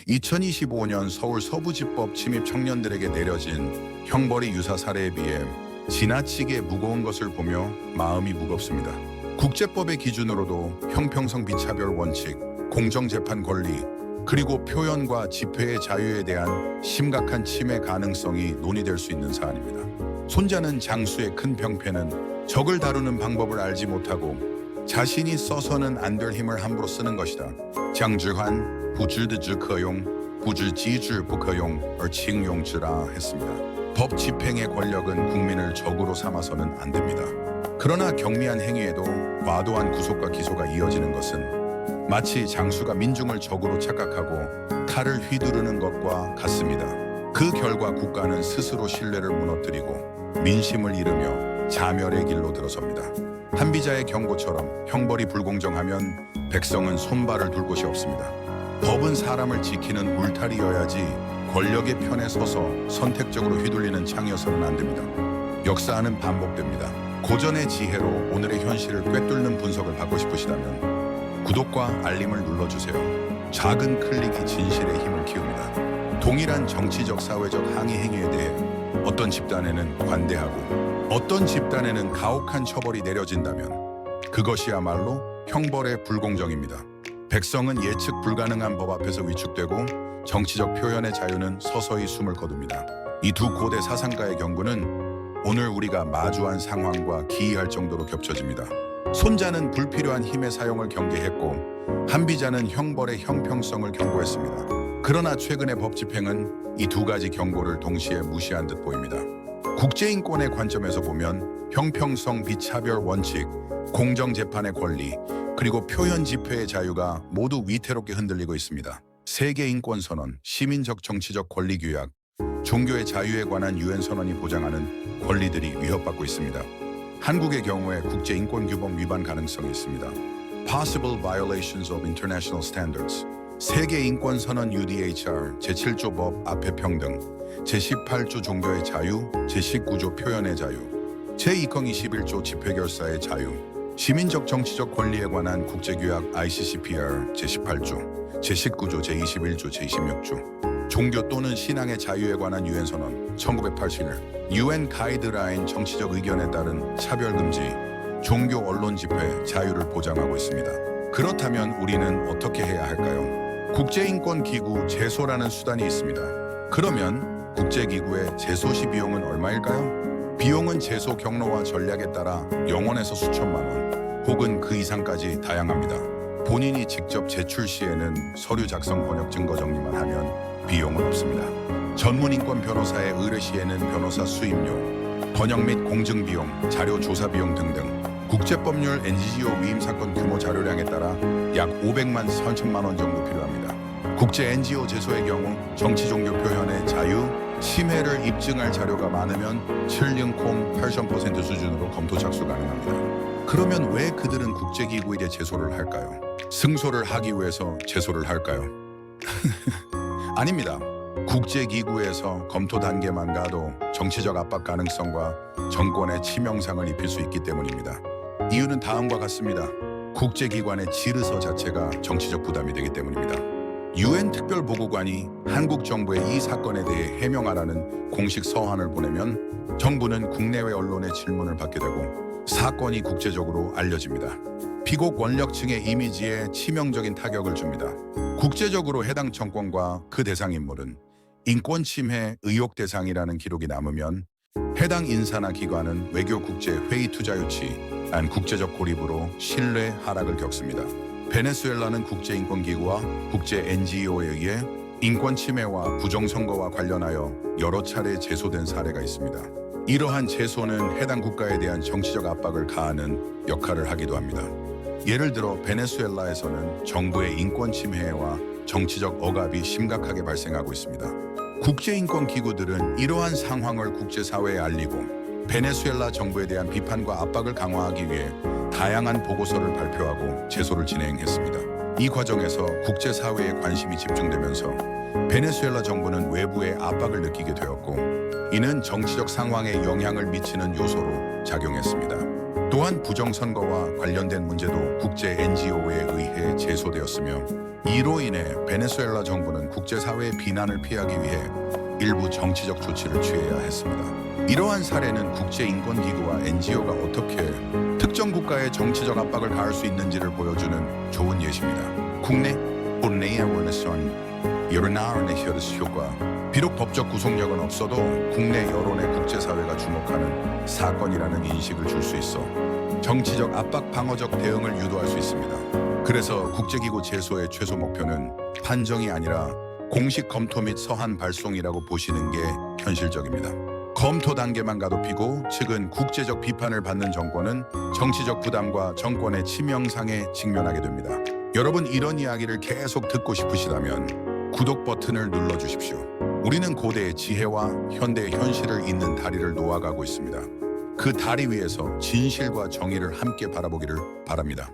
2025년 서울 서부지법 침입 청년들에게 내려진 형벌이 유사 사례에 비해 지나치게 무거운 것을 보며 마음이 무겁습니다. 국제법의 기준으로도 형평성 비차별 원칙, 공정재판 권리, 그리고 표현과 집회의 자유에 대한 심각한 침해 가능성이 논의될 수 있는 사안입니다. 손자는 장수의 큰 병폐는 적을 다루는 방법을 알지 못하고 자신이 써서는 안 될 힘을 함부로 쓰는 것이다. 장즈환 부질드즈커용 부질지즈부커용을 칭용즈라 했습니다. 법 집행의 권력은 국민을 적으로 삼아서는 안 됩니다. 그러나 경미한 행위에도 과도한 구속과 기소가 이어지는 것은 마치 장수가 민중을 적으로 착각하고 칼을 휘두르는 것과 같습니다. 그 결과 국가는 스스로 신뢰를 무너뜨리고 민심을 잃으며 자멸의 길로 들어섭니다. 한비자의 경고처럼 형벌이 불공정하면 백성은 손발을 둘 곳이 없습니다. 법은 사람을 지키는 울타리여야지 권력의 편에 서서 선택적으로 휘둘리는 창이어서는 안 됩니다. 역사는 반복됩니다. 고전의 지혜로 오늘의 현실을 꿰뚫는 분석을 받고 싶으시다면 구독과 알림을 눌러주세요. 작은 클릭이 진실의 힘을 키웁니다. 동일한 정치적 사회적 항의 행위에 대해 어떤 집단에는 관대하고 어떤 집단에는 가혹한 처벌이 내려진다면 그것이야말로 형벌의 불공정입니다. 백성은 예측 불가능한 법 앞에서 위축되고 정치적 표현의 자유는 서서히 숨을 거둡니다. 이 두 고대 사상가의 경고는 오늘 우리가 마주한 상황과 기이할 정도로 겹쳐집니다. 손자는 불필요한 힘의 사용을 경계했고 한비자는 형벌의 형평성을 경고했습니다. 그러나 최근의 법 집행은 이 두 가지 경고를 동시에 무시한 듯 보입니다. 국제인권의 관점에서 보면 형평성 비차별 원칙, 공정재판의 권리, 그리고 표현 집회의 자유가 모두 위태롭게 흔들리고 있습니다. 세계인권선언, 시민적 정치적 권리규약, 종교의 자유에 관한 유엔 선언이 보장하는 권리들이 위협받고 있습니다. 한국의 경우에 국제인권규범 위반 가능성이 있습니다. Possible violations of international standards. 세계인권선언 UDHR 제7조 법 앞에 평등, 제18조 종교의 자유, 제19조 표현의 자유, 제2-21조 집회결사의 자유, 시민적 정치적 권리에 관한 국제규약 ICCPR 제18조, 제19조, 제21조, 제26조, 종교 또는 신앙의 자유에 관한 유엔 선언 1981, 유엔 가이드라인 정치적 의견에 따른 차별금지, 종교 언론 집회 자유를 보장하고 있습니다. 그렇다면 우리는 어떻게 해야 할까요? 국제인권기구 제소라는 수단이 있습니다. 그러면 국제기구의 제소시 비용은 얼마일까요? 비용은 제소 경로와 전략에 따라 0원에서 수천만 원, 혹은 그 이상까지 다양합니다. 본인이 직접 제출 시에는 서류 작성 번역 증거 정리만 하면 비용은 없습니다. 전문인권 변호사의 의뢰 시에는 변호사 수임료, 번역 및 공증 비용, 자료 조사 비용 등등 국제법률 NGO 위임 사건 규모 자료량에 따라 약 500만 3천만 원 정도 필요합니다. 국제 NGO 제소의 경우 정치 종교 표현의 자유, 침해를 입증할 자료가 많으면 7,080% 수준으로 검토 착수 가능합니다. 그러면 왜 그들은 국제기구에 제소를 할까요? 승소를 하기 위해서 제소를 할까요? 아닙니다. 국제기구에서 검토 단계만 가도 정치적 압박 가능성과 정권의 치명상을 입힐 수 있기 때문입니다. 이유는 다음과 같습니다. 국제기관의 질서 자체가 정치적 부담이 되기 때문입니다. 유엔 특별보고관이 한국 정부에 이 사건에 대해 해명하라는 공식 서한을 보내면 정부는 국내외 언론의 질문을 받게 되고 사건이 국제적으로 알려집니다. 피고 권력층의 이미지에 치명적인 타격을 줍니다. 국제적으로 해당 정권과 그 대상 인물은 인권 침해 의혹 대상이라는 기록이 남으면 해당 인사나 기관은 외교 국제 회의 투자 유치, 안 국제적 고립으로 신뢰 하락을 겪습니다. 베네수엘라는 국제인권기구와 국제 NGO에 의해 인권 침해와 부정선거와 관련하여 여러 차례 제소된 사례가 있습니다. 이러한 제소는 해당 국가에 대한 정치적 압박을 가하는 역할을 하기도 합니다. 예를 들어 베네수엘라에서는 정부의 인권 침해와 정치적 억압이 심각하게 발생하고 있습니다. 국제인권기구들은 이러한 상황을 국제사회에 알리고 베네수엘라 정부에 대한 비판과 압박을 강화하기 위해 다양한 보고서를 발표하고 제소를 진행했습니다. 이 과정에서 국제사회의 관심이 집중되면서 베네수엘라 정부는 외부의 압박을 느끼게 되었고 이는 정치적 상황에 영향을 미치는 요소로 작용했습니다. 또한 부정선거와 관련된 문제도 국제 NGO에 의해 제소되었으며 이로 인해 베네수엘라 정부는 국제사회의 비난을 피하기 위해 일부 정치적 조치를 취해야 했습니다. 이러한 사례는 국제인권기구와 NGO가 어떻게 특정 국가의 정치적 압박을 가할 수 있는지를 보여주는 좋은 예시입니다. 국내 본내의 원내선 여론의 효과. 비록 법적 구속력은 없어도 국내 여론의 국제사회가 주목하는 사건이라는 인식을 줄 수 있어 정치적 압박 방어적 대응을 유도할 수 있습니다. 그래서 국제기구 제소의 최소 목표는 판정이 아니라 공식 검토 및 서한 발송이라고 보시는 게 현실적입니다. 검토 단계만 가둬피고 측은 국제적 비판을 받는 정권은 정치적 부담과 정권의 치명상에 직면하게 됩니다. 여러분 이런 이야기를 계속 듣고 싶으시다면 구독 버튼을 눌러주십시오. 우리는 고대의 지혜와 현대의 현실을 잇는 다리를 놓아가고 있습니다. 그 다리 위에서 진실과 정의를 함께 바라보기를 바랍니다.